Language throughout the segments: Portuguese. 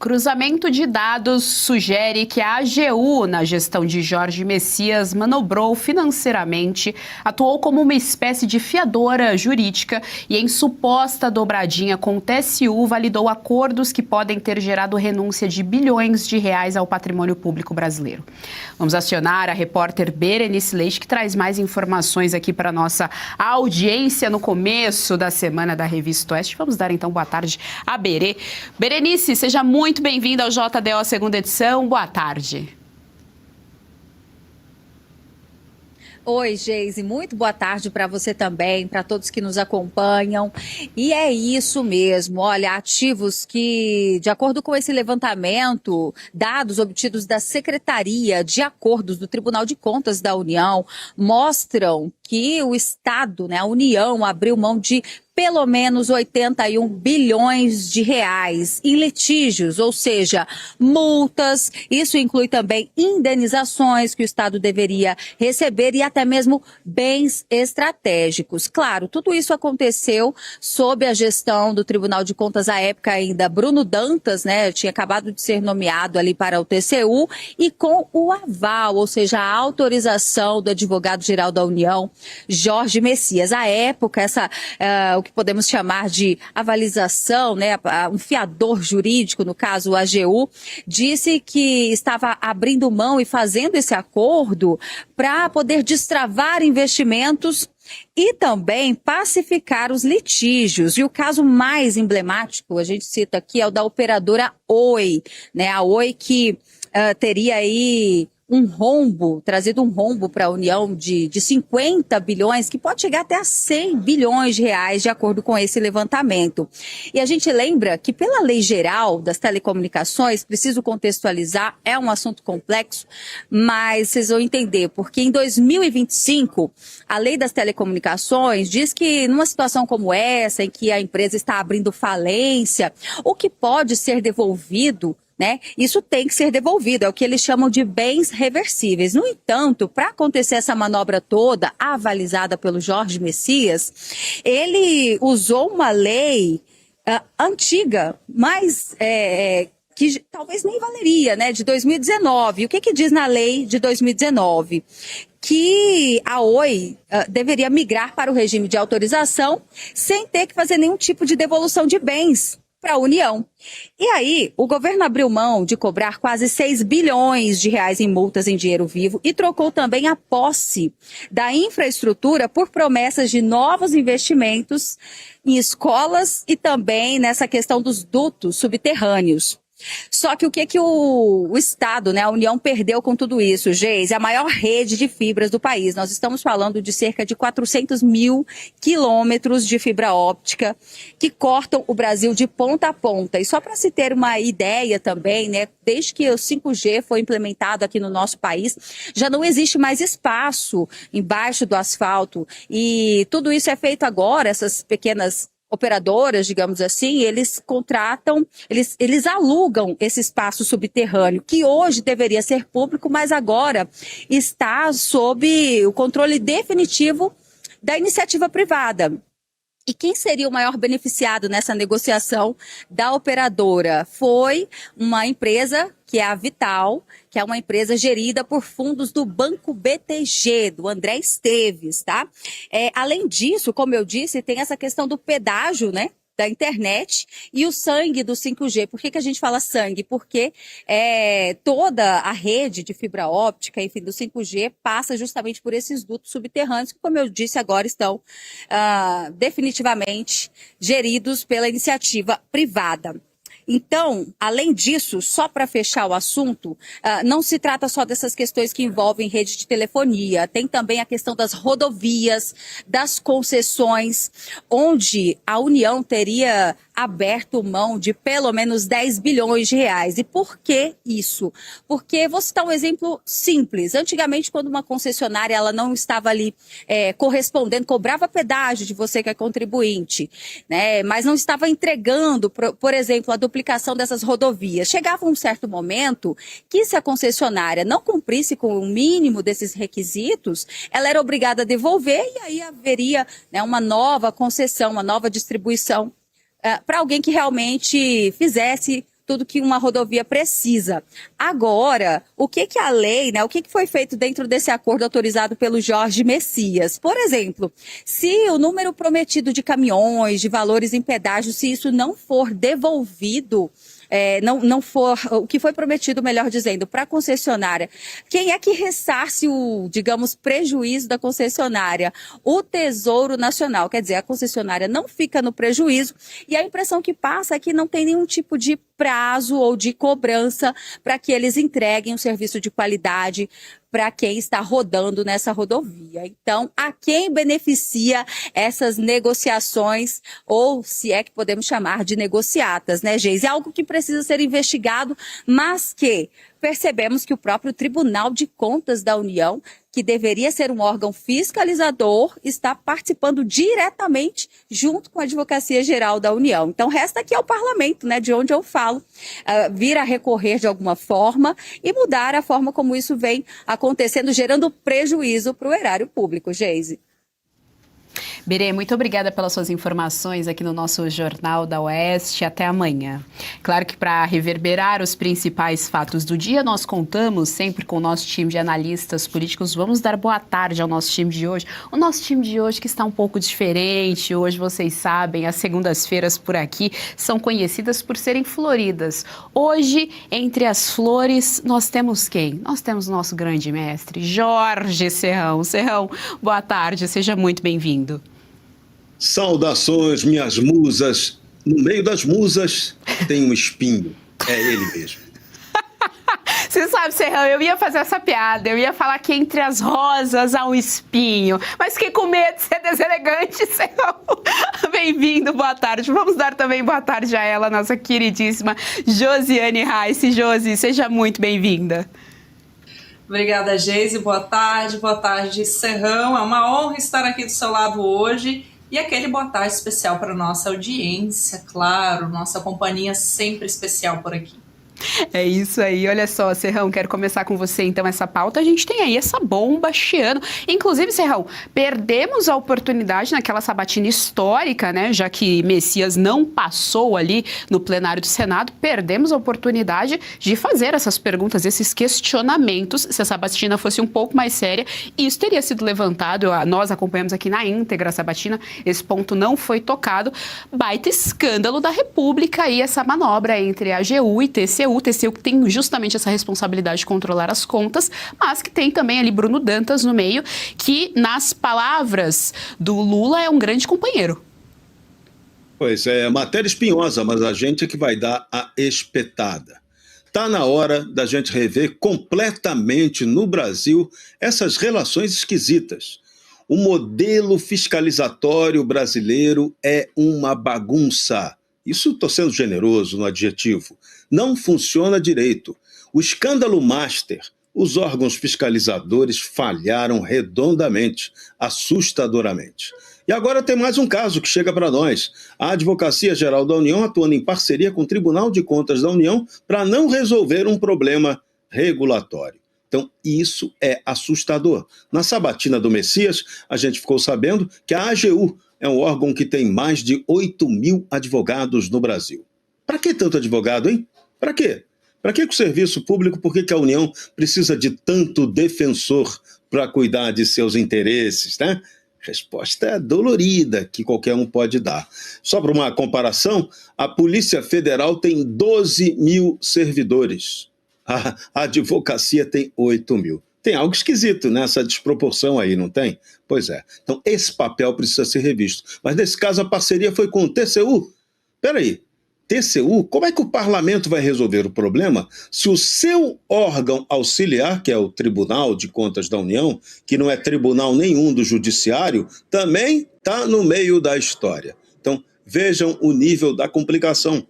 Cruzamento de dados sugere que a AGU, na gestão de Jorge Messias, manobrou financeiramente, atuou como uma espécie de fiadora jurídica e, em suposta dobradinha com o TSU, validou acordos que podem ter gerado renúncia de bilhões de reais ao patrimônio público brasileiro. Vamos acionar a repórter Berenice Leite, que traz mais informações aqui para a nossa audiência no começo da semana da Revista Oeste. Vamos dar então boa tarde a Berê. Berenice, seja muito bem-vinda ao JDO segunda edição. Boa tarde. Oi, Geise, muito boa tarde para você também, para todos que nos acompanham. E é isso mesmo, olha, ativos que, de acordo com esse levantamento, dados obtidos da Secretaria de Acordos do Tribunal de Contas da União, mostram que o Estado, a União, abriu mão de pelo menos 81 bilhões de reais em litígios, ou seja, multas. Isso inclui também indenizações que o Estado deveria receber e até mesmo bens estratégicos. Claro, tudo isso aconteceu sob a gestão do Tribunal de Contas à época ainda. Bruno Dantas, tinha acabado de ser nomeado ali para o TCU e com o aval, ou seja, a autorização do advogado-geral da União, Jorge Messias. À época, o que podemos chamar de avalização, um fiador jurídico, no caso o AGU, disse que estava abrindo mão e fazendo esse acordo para poder destravar investimentos e também pacificar os litígios. E o caso mais emblemático, a gente cita aqui, é o da operadora Oi, a Oi que teria aí trazido um rombo para a União de 50 bilhões, que pode chegar até a 100 bilhões de reais, de acordo com esse levantamento. E a gente lembra que pela Lei Geral das Telecomunicações, preciso contextualizar, é um assunto complexo, mas vocês vão entender, porque em 2025, a Lei das Telecomunicações diz que numa situação como essa, em que a empresa está abrindo falência, o que pode ser devolvido, isso tem que ser devolvido, é o que eles chamam de bens reversíveis. No entanto, para acontecer essa manobra toda, avalizada pelo Jorge Messias, ele usou uma lei antiga, mas que talvez nem valeria, de 2019. O que diz na lei de 2019? Que a Oi deveria migrar para o regime de autorização sem ter que fazer nenhum tipo de devolução de bens para a União. E aí, o governo abriu mão de cobrar quase 6 bilhões de reais em multas em dinheiro vivo e trocou também a posse da infraestrutura por promessas de novos investimentos em escolas e também nessa questão dos dutos subterrâneos. Só que o que o Estado, a União, perdeu com tudo isso, Geise? A maior rede de fibras do país. Nós estamos falando de cerca de 400 mil quilômetros de fibra óptica que cortam o Brasil de ponta a ponta. E só para se ter uma ideia também, desde que o 5G foi implementado aqui no nosso país, já não existe mais espaço embaixo do asfalto. E tudo isso é feito agora, essas pequenas operadoras, digamos assim, eles contratam, eles alugam esse espaço subterrâneo, que hoje deveria ser público, mas agora está sob o controle definitivo da iniciativa privada. E quem seria o maior beneficiado nessa negociação da operadora? Foi uma empresa, que é a Vital, que é uma empresa gerida por fundos do Banco BTG, do André Esteves, tá? Além disso, como eu disse, tem essa questão do pedágio, da internet e o sangue do 5G. Por que a gente fala sangue? Porque toda a rede de fibra óptica, enfim, do 5G passa justamente por esses dutos subterrâneos que, como eu disse, agora estão definitivamente geridos pela iniciativa privada. Então, além disso, só para fechar o assunto, não se trata só dessas questões que envolvem rede de telefonia, tem também a questão das rodovias, das concessões, onde a União teria aberto mão de pelo menos 10 bilhões de reais. E por que isso? Porque vou citar um exemplo simples. Antigamente, quando uma concessionária ela não estava ali correspondendo, cobrava pedágio de você que é contribuinte, mas não estava entregando, por exemplo, a duplicação dessas rodovias. Chegava um certo momento que, se a concessionária não cumprisse com o mínimo desses requisitos, ela era obrigada a devolver e aí haveria uma nova concessão, uma nova distribuição para alguém que realmente fizesse tudo que uma rodovia precisa. Agora, o que a lei, né, o que foi feito dentro desse acordo autorizado pelo Jorge Messias? Por exemplo, se o número prometido de caminhões, de valores em pedágio, se isso não for devolvido, não for o que foi prometido, melhor dizendo, para a concessionária, quem é que ressarce o, digamos, prejuízo da concessionária? O Tesouro Nacional. Quer dizer, a concessionária não fica no prejuízo e a impressão que passa é que não tem nenhum tipo de prazo ou de cobrança para que eles entreguem um serviço de qualidade para quem está rodando nessa rodovia. Então, a quem beneficia essas negociações, ou se é que podemos chamar de negociatas, né, Geise? É algo que precisa ser investigado, mas que percebemos que o próprio Tribunal de Contas da União, que deveria ser um órgão fiscalizador, está participando diretamente junto com a Advocacia Geral da União. Então, resta aqui ao Parlamento, né, de onde eu falo, vir a recorrer de alguma forma e mudar a forma como isso vem acontecendo, gerando prejuízo para o erário público, Geise. Berê, muito obrigada pelas suas informações aqui no nosso Jornal da Oeste. Até amanhã. Claro que para reverberar os principais fatos do dia, nós contamos sempre com o nosso time de analistas políticos. Vamos dar boa tarde ao nosso time de hoje. O nosso time de hoje que está um pouco diferente. Hoje, vocês sabem, as segundas-feiras por aqui são conhecidas por serem floridas. Hoje, entre as flores, nós temos quem? Nós temos o nosso grande mestre, Jorge Serrão. Serrão, boa tarde, seja muito bem-vindo. Saudações, minhas musas. No meio das musas tem um espinho. É ele mesmo. Você sabe, Serrão, eu ia fazer essa piada. Eu ia falar que entre as rosas há um espinho. Mas fiquei com medo de ser deselegante, Serrão. Bem-vindo, boa tarde. Vamos dar também boa tarde a ela, nossa queridíssima Josiane Raice. Josi, seja muito bem-vinda. Obrigada, Geise. Boa tarde, Serrão. É uma honra estar aqui do seu lado hoje. E aquele boa tarde especial para a nossa audiência, claro, nossa companhia sempre especial por aqui. É isso aí, olha só, Serrão, quero começar com você então essa pauta. A gente tem aí essa bomba chiando. Inclusive, Serrão, perdemos a oportunidade naquela sabatina histórica, né? Já que Messias não passou ali no plenário do Senado, perdemos a oportunidade de fazer essas perguntas, esses questionamentos. Se a sabatina fosse um pouco mais séria, isso teria sido levantado. Nós acompanhamos aqui na íntegra a sabatina, esse ponto não foi tocado. Baita escândalo da República aí, essa manobra entre a AGU e TCU. O TCU que tem justamente essa responsabilidade de controlar as contas, mas que tem também ali Bruno Dantas no meio, que nas palavras do Lula é um grande companheiro. Pois é, matéria espinhosa, mas a gente é que vai dar a espetada. Está na hora da gente rever completamente no Brasil essas relações esquisitas. O modelo fiscalizatório brasileiro é uma bagunça. Isso estou sendo generoso no adjetivo. Não funciona direito. O escândalo master, os órgãos fiscalizadores falharam redondamente, assustadoramente. E agora tem mais um caso que chega para nós. A Advocacia Geral da União atuando em parceria com o Tribunal de Contas da União para não resolver um problema regulatório. Então, isso é assustador. Na sabatina do Messias, a gente ficou sabendo que a AGU é um órgão que tem mais de 8.000 advogados no Brasil. Para que tanto advogado, hein? Para quê? Para que o serviço público, por que a União precisa de tanto defensor para cuidar de seus interesses, né? Resposta dolorida que qualquer um pode dar. Só para uma comparação, a Polícia Federal tem 12.000 servidores. A advocacia tem 8.000. Tem algo esquisito nessa desproporção aí, não tem? Pois é. Então, esse papel precisa ser revisto. Mas, nesse caso, a parceria foi com o TCU. Espera aí. TCU? Como é que o parlamento vai resolver o problema se o seu órgão auxiliar, que é o Tribunal de Contas da União, que não é tribunal nenhum do judiciário, também está no meio da história? Então, vejam o nível da complicação.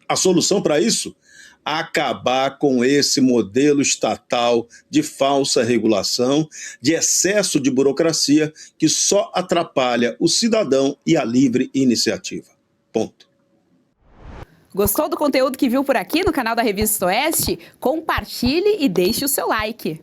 A solução para isso? Acabar com esse modelo estatal de falsa regulação, de excesso de burocracia que só atrapalha o cidadão e a livre iniciativa. Ponto. Gostou do conteúdo que viu por aqui no canal da Revista Oeste? Compartilhe e deixe o seu like.